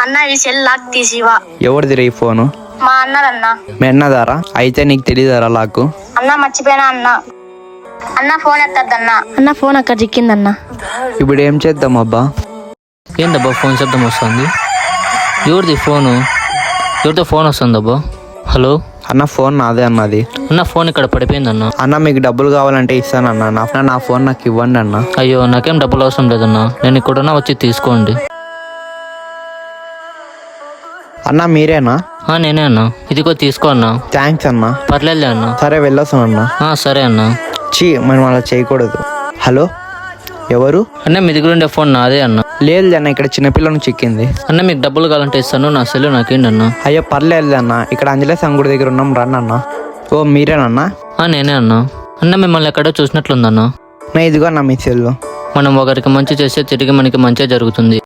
అన్న ఈ cell lock తీసివా. ఎవరిదిరా ఈ ఫోను? మా అన్నదన్నా. మీ అన్నదారా? అయితే నీకు తెలియదారా లాకు? అన్న మర్చిపోయినా అన్న. అన్న ఫోన్ ఎత్తద్దన్నా. అన్న ఫోన్ అక్కడ చిక్కిందన్నా. ఇప్పుడు ఏం చేద్దాం అబ్బా? ఏందబ్బా ఫోన్ శబ్దం వస్తుంది? ఎవరిది ఫోను? ఎవరితో ఫోన్ వస్తుందబ్బా? హలో అన్న ఫోన్ నాదే అన్నది. అన్న ఫోన్ ఇక్కడ పడిపోయిందన్న. అన్న మీకు డబ్బులు కావాలంటే ఇస్తానన్నా. నా ఫోన్ నాకు ఇవ్వండి అన్న. అయ్యో నాకేం డబ్బులు అవసరం లేదన్నా, నేను ఇక్కడున్నా, వచ్చి తీసుకోండి. అన్న మీరేనా? నేనే అన్నా, ఇదిగో తీసుకో అన్నా. థ్యాంక్స్ అన్న. పర్లేదులే అన్న. సరే వెళ్ళొస్తాను అన్న. సరే అన్న. మనం అలా చేయకూడదు. హలో ఎవరు? అన్న మీ దగ్గర ఉండే ఫోన్ నాదే అన్న. లేదు అన్న, ఇక్కడ చిన్నపిల్లను చిక్కింది. అన్న మీకు డబ్బులు కావాలంటే ఇస్తాను, నా సెల్ నాకేంటి అన్న. అయ్యో పర్లేదు అన్న, ఇక్కడ అంజలేయ సంగుడి దగ్గర ఉన్నాం రండి అన్న. ఓ మీరేనన్నా? నేనే అన్న. అన్న మిమ్మల్ని ఎక్కడో చూసినట్లుందన్న. ఇదిగో అన్న మీ సెల్లు. మనం ఒకరికి మంచి చేస్తే తిరిగి మనకి మంచి జరుగుతుంది.